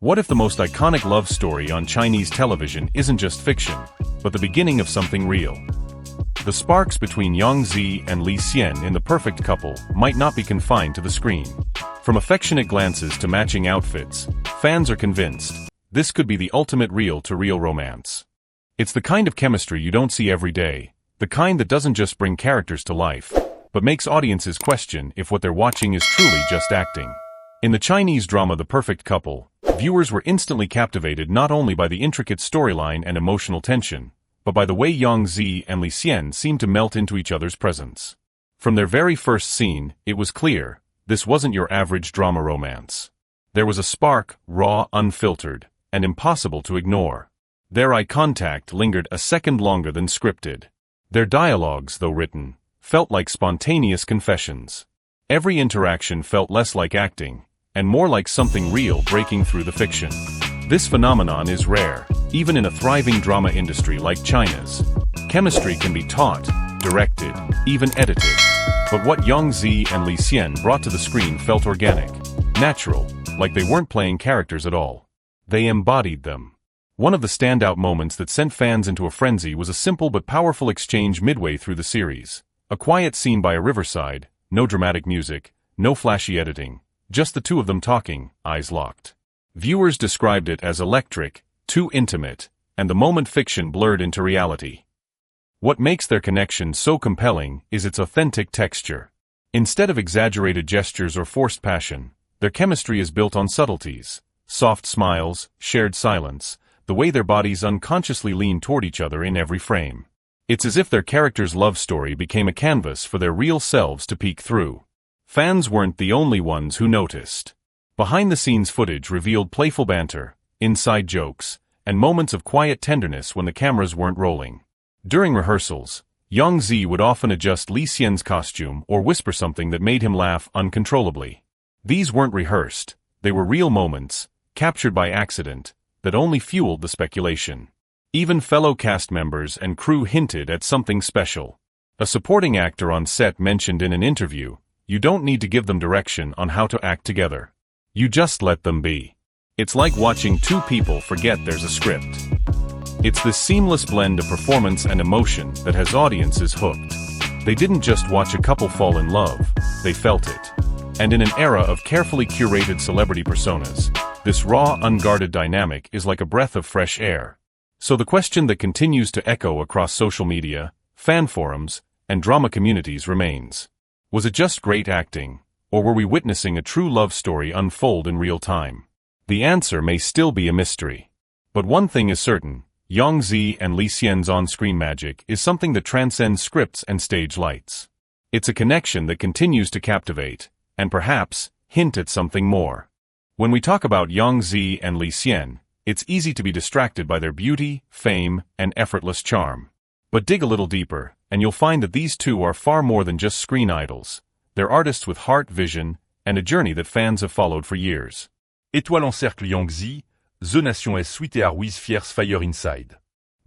What if the most iconic love story on Chinese television isn't just fiction, but the beginning of something real? The sparks between Yang Zi and Li Xian in The Perfect Couple might not be confined to the screen. From affectionate glances to matching outfits, fans are convinced this could be the ultimate reel-to-reel romance. It's the kind of chemistry you don't see every day, the kind that doesn't just bring characters to life, but makes audiences question if what they're watching is truly just acting. In the Chinese drama The Perfect Couple, viewers were instantly captivated not only by the intricate storyline and emotional tension, but by the way Yang Zi and Li Xian seemed to melt into each other's presence. From their very first scene, it was clear, this wasn't your average drama romance. There was a spark, raw, unfiltered, and impossible to ignore. Their eye contact lingered a second longer than scripted. Their dialogues, though written, felt like spontaneous confessions. Every interaction felt less like acting, and more like something real breaking through the fiction. This phenomenon is rare, even in a thriving drama industry like China's. Chemistry can be taught, directed, even edited. But what Yang Zi and Li Xian brought to the screen felt organic, natural, like they weren't playing characters at all. They embodied them. One of the standout moments that sent fans into a frenzy was a simple but powerful exchange midway through the series. A quiet scene by a riverside, no dramatic music, no flashy editing, just the two of them talking, eyes locked. Viewers described it as electric, too intimate, and the moment fiction blurred into reality. What makes their connection so compelling is its authentic texture. Instead of exaggerated gestures or forced passion, their chemistry is built on subtleties, soft smiles, shared silence, the way their bodies unconsciously lean toward each other in every frame. It's as if their characters' love story became a canvas for their real selves to peek through. Fans weren't the only ones who noticed. Behind-the-scenes footage revealed playful banter, inside jokes, and moments of quiet tenderness when the cameras weren't rolling. During rehearsals, Yang Zi would often adjust Li Xian's costume or whisper something that made him laugh uncontrollably. These weren't rehearsed, they were real moments, captured by accident, that only fueled the speculation. Even fellow cast members and crew hinted at something special. A supporting actor on set mentioned in an interview, "You don't need to give them direction on how to act together. You just let them be." It's like watching two people forget there's a script. It's this seamless blend of performance and emotion that has audiences hooked. They didn't just watch a couple fall in love, they felt it. And in an era of carefully curated celebrity personas, this raw, unguarded dynamic is like a breath of fresh air. So the question that continues to echo across social media, fan forums, and drama communities remains. Was it just great acting, or were we witnessing a true love story unfold in real time? The answer may still be a mystery. But one thing is certain, Yang Zi and Li Xian's on-screen magic is something that transcends scripts and stage lights. It's a connection that continues to captivate, and perhaps, hint at something more. When we talk about Yang Zi and Li Xian, it's easy to be distracted by their beauty, fame, and effortless charm. But dig a little deeper, and you'll find that these two are far more than just screen idols. They're artists with heart, vision, and a journey that fans have followed for years. Étoile encercle Yang Zi, The Nation est sweet et Arwi's fierce fire inside.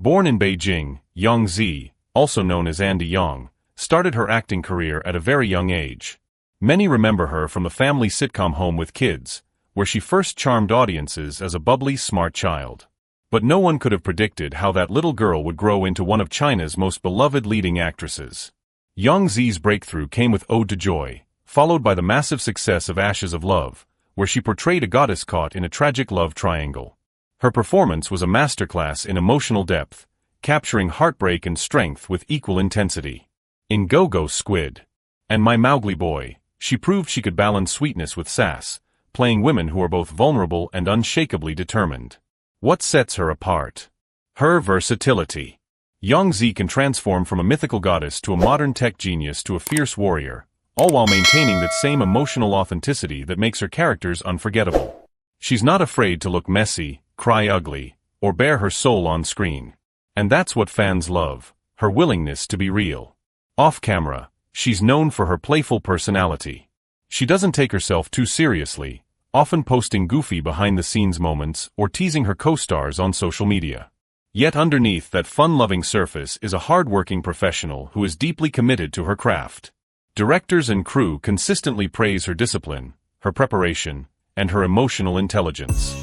Born in Beijing, Yang Zi, also known as Andy Yang, started her acting career at a very young age. Many remember her from the family sitcom Home with Kids, where she first charmed audiences as a bubbly, smart child. But no one could have predicted how that little girl would grow into one of China's most beloved leading actresses. Yang Zi's breakthrough came with Ode to Joy, followed by the massive success of Ashes of Love, where she portrayed a goddess caught in a tragic love triangle. Her performance was a masterclass in emotional depth, capturing heartbreak and strength with equal intensity. In Go-Go Squid and My Mowgli Boy, she proved she could balance sweetness with sass, playing women who are both vulnerable and unshakably determined. What sets her apart? Her versatility. Yang Zi can transform from a mythical goddess to a modern tech genius to a fierce warrior, all while maintaining that same emotional authenticity that makes her characters unforgettable. She's not afraid to look messy, cry ugly, or bare her soul on screen. And that's what fans love, her willingness to be real. Off camera, she's known for her playful personality. She doesn't take herself too seriously, often posting goofy behind-the-scenes moments or teasing her co-stars on social media. Yet underneath that fun-loving surface is a hard-working professional who is deeply committed to her craft. Directors and crew consistently praise her discipline, her preparation, and her emotional intelligence.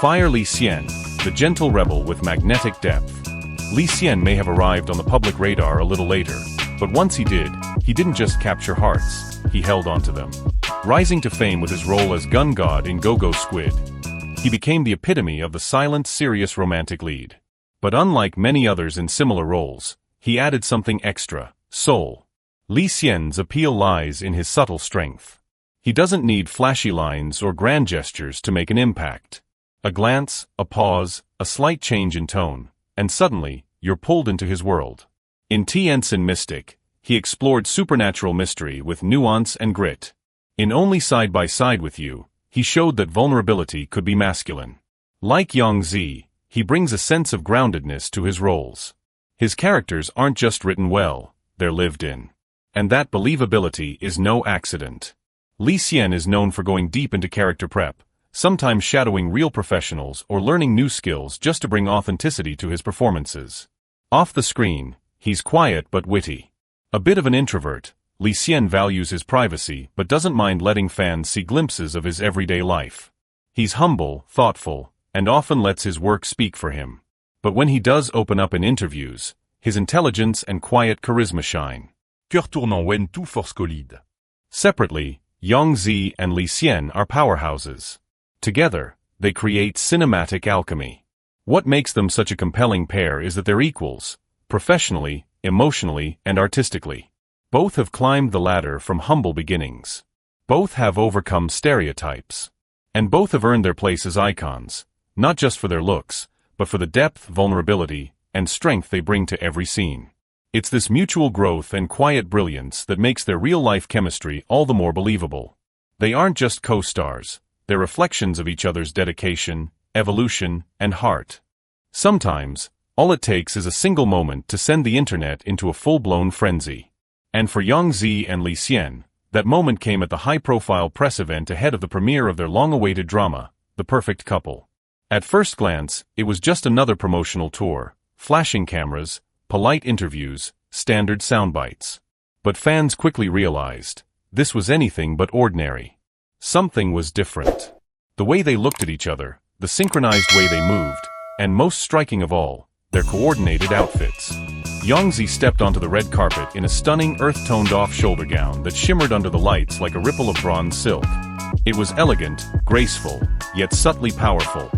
Fire Li Xian, the gentle rebel with magnetic depth. Li Xian may have arrived on the public radar a little later, but once he did, he didn't just capture hearts, he held onto them. Rising to fame with his role as gun god in Go-Go Squid, he became the epitome of the silent, serious romantic lead. But unlike many others in similar roles, he added something extra: soul. Li Xian's appeal lies in his subtle strength. He doesn't need flashy lines or grand gestures to make an impact. A glance, a pause, a slight change in tone, and suddenly, you're pulled into his world. In Tianjin Mystic, he explored supernatural mystery with nuance and grit. In Only Side by Side with You, he showed that vulnerability could be masculine. Like Yang Zi, he brings a sense of groundedness to his roles. His characters aren't just written well, they're lived in. And that believability is no accident. Li Xian is known for going deep into character prep, sometimes shadowing real professionals or learning new skills just to bring authenticity to his performances. Off the screen, he's quiet but witty. A bit of an introvert, Li Xian values his privacy but doesn't mind letting fans see glimpses of his everyday life. He's humble, thoughtful, and often lets his work speak for him. But when he does open up in interviews, his intelligence and quiet charisma shine. Cœur tournant when tout force collide. Separately, Yang Zi and Li Xian are powerhouses. Together, they create cinematic alchemy. What makes them such a compelling pair is that they're equals, professionally, emotionally, and artistically. Both have climbed the ladder from humble beginnings. Both have overcome stereotypes. And both have earned their place as icons, not just for their looks, but for the depth, vulnerability, and strength they bring to every scene. It's this mutual growth and quiet brilliance that makes their real-life chemistry all the more believable. They aren't just co-stars. They're reflections of each other's dedication, evolution, and heart. Sometimes, all it takes is a single moment to send the internet into a full-blown frenzy. And for Yang Zi and Li Xian, that moment came at the high-profile press event ahead of the premiere of their long-awaited drama, The Perfect Couple. At first glance, it was just another promotional tour, flashing cameras, polite interviews, standard soundbites. But fans quickly realized, this was anything but ordinary. Something was different. The way they looked at each other, the synchronized way they moved, and most striking of all, their coordinated outfits. Yang Zi stepped onto the red carpet in a stunning earth-toned off-shoulder gown that shimmered under the lights like a ripple of bronze silk. It was elegant, graceful, yet subtly powerful.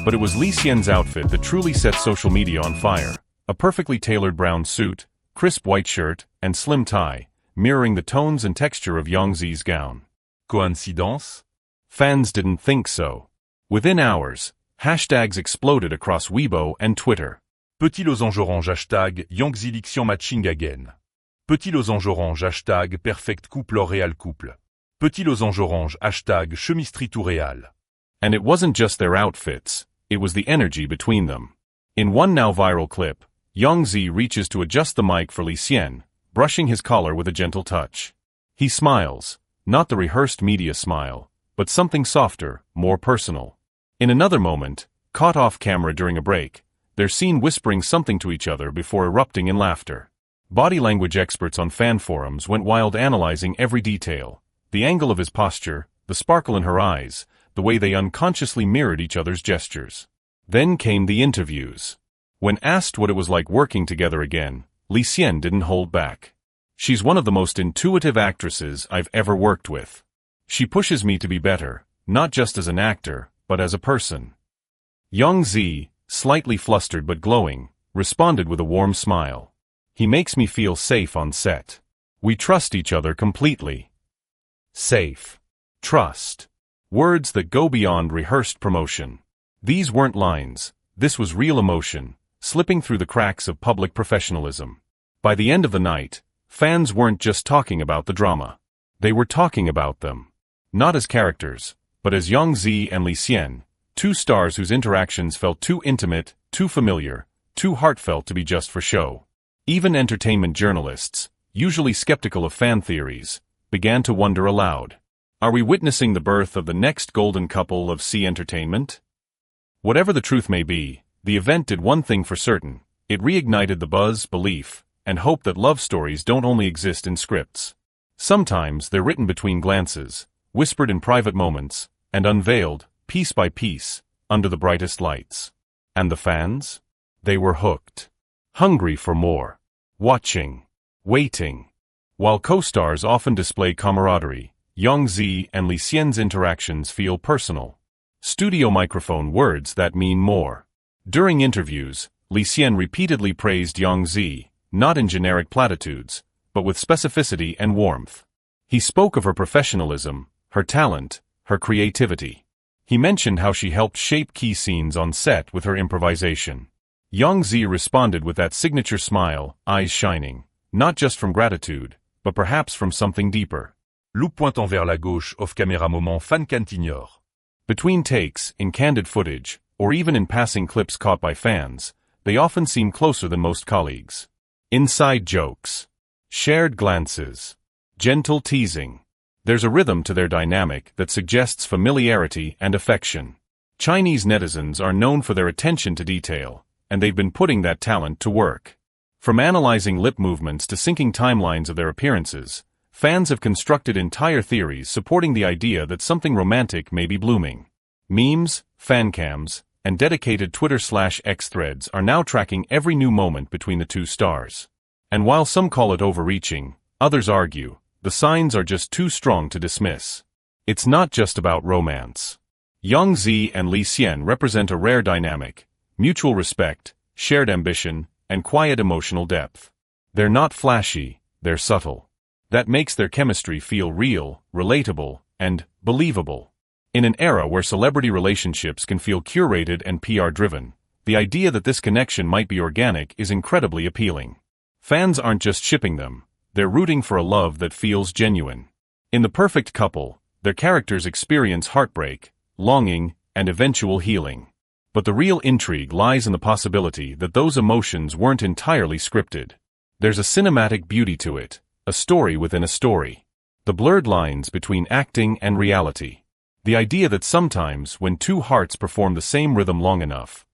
But it was Li Xian's outfit that truly set social media on fire. A perfectly tailored brown suit, crisp white shirt, and slim tie, mirroring the tones and texture of Yang Zi's gown. Coïncidence? Fans didn't think so. Within hours, hashtags exploded across Weibo and Twitter. Petit losange orange hashtag Yang Zi Li Xian matching again. Petit losange orange hashtag perfect couple or réal couple. Petit losange orange hashtag chemise tritou réal. And it wasn't just their outfits, it was the energy between them. In one now viral clip, Yang Zi reaches to adjust the mic for Li Xian, brushing his collar with a gentle touch. He smiles, not the rehearsed media smile, but something softer, more personal. In another moment, caught off camera during a break, they're seen whispering something to each other before erupting in laughter. Body language experts on fan forums went wild analyzing every detail: the angle of his posture, the sparkle in her eyes, the way they unconsciously mirrored each other's gestures. Then came the interviews. When asked what it was like working together again, Li Xian didn't hold back. She's one of the most intuitive actresses I've ever worked with. She pushes me to be better, not just as an actor, but as a person. Yang Zi, slightly flustered but glowing, responded with a warm smile. He makes me feel safe on set. We trust each other completely. Safe. Trust. Words that go beyond rehearsed promotion. These weren't lines, this was real emotion, slipping through the cracks of public professionalism. By the end of the night, fans weren't just talking about the drama. They were talking about them. Not as characters, but as Yang Zi and Li Xian, two stars whose interactions felt too intimate, too familiar, too heartfelt to be just for show. Even entertainment journalists, usually skeptical of fan theories, began to wonder aloud. Are we witnessing the birth of the next golden couple of C entertainment? Whatever the truth may be, the event did one thing for certain: it reignited the buzz, belief, and hope that love stories don't only exist in scripts. Sometimes they're written between glances, whispered in private moments, and unveiled, piece by piece, under the brightest lights. And the fans? They were hooked. Hungry for more. Watching. Waiting. While co-stars often display camaraderie, Yang Zi and Li Xian's interactions feel personal. Studio microphone words that mean more. During interviews, Li Xian repeatedly praised Yang Zi, not in generic platitudes, but with specificity and warmth. He spoke of her professionalism, her talent, her creativity. He mentioned how she helped shape key scenes on set with her improvisation. Yang Zi responded with that signature smile, eyes shining, not just from gratitude, but perhaps from something deeper. Loup pointant vers la gauche off caméra moment fan cantignore. Between takes, in candid footage, or even in passing clips caught by fans, they often seem closer than most colleagues. Inside jokes. Shared glances. Gentle teasing. There's a rhythm to their dynamic that suggests familiarity and affection. Chinese netizens are known for their attention to detail, and they've been putting that talent to work. From analyzing lip movements to syncing timelines of their appearances, fans have constructed entire theories supporting the idea that something romantic may be blooming. Memes, fancams, and dedicated Twitter/X threads are now tracking every new moment between the two stars. And while some call it overreaching, others argue, the signs are just too strong to dismiss. It's not just about romance. Yang Zi and Li Xian represent a rare dynamic, mutual respect, shared ambition, and quiet emotional depth. They're not flashy, they're subtle. That makes their chemistry feel real, relatable, and believable. In an era where celebrity relationships can feel curated and PR-driven, the idea that this connection might be organic is incredibly appealing. Fans aren't just shipping them, they're rooting for a love that feels genuine. In The Perfect Couple, their characters experience heartbreak, longing, and eventual healing. But the real intrigue lies in the possibility that those emotions weren't entirely scripted. There's a cinematic beauty to it, a story within a story. The blurred lines between acting and reality. The idea that sometimes, when two hearts perform the same rhythm long enough,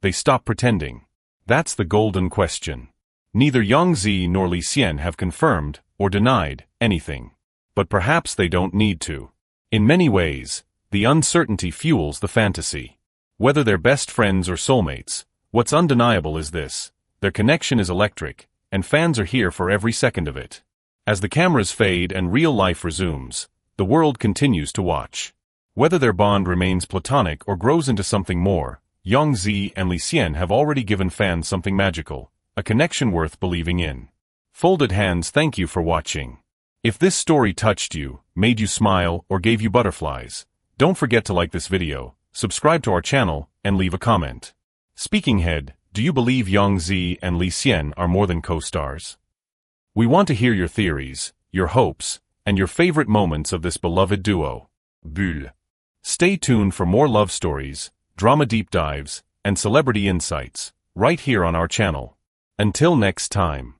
they stop pretending. That's the golden question. Neither Yang Zi nor Li Xian have confirmed, or denied, anything. But perhaps they don't need to. In many ways, the uncertainty fuels the fantasy. Whether they're best friends or soulmates, what's undeniable is this: their connection is electric, and fans are here for every second of it. As the cameras fade and real life resumes, the world continues to watch. Whether their bond remains platonic or grows into something more, Yang Zi and Li Xian have already given fans something magical, a connection worth believing in. Folded hands, thank you for watching. If this story touched you, made you smile, or gave you butterflies, don't forget to like this video, subscribe to our channel, and leave a comment. Speaking head, do you believe Yang Zi and Li Xian are more than co-stars? We want to hear your theories, your hopes, and your favorite moments of this beloved duo. Bulle. Stay tuned for more love stories, drama deep dives, and celebrity insights, right here on our channel. Until next time.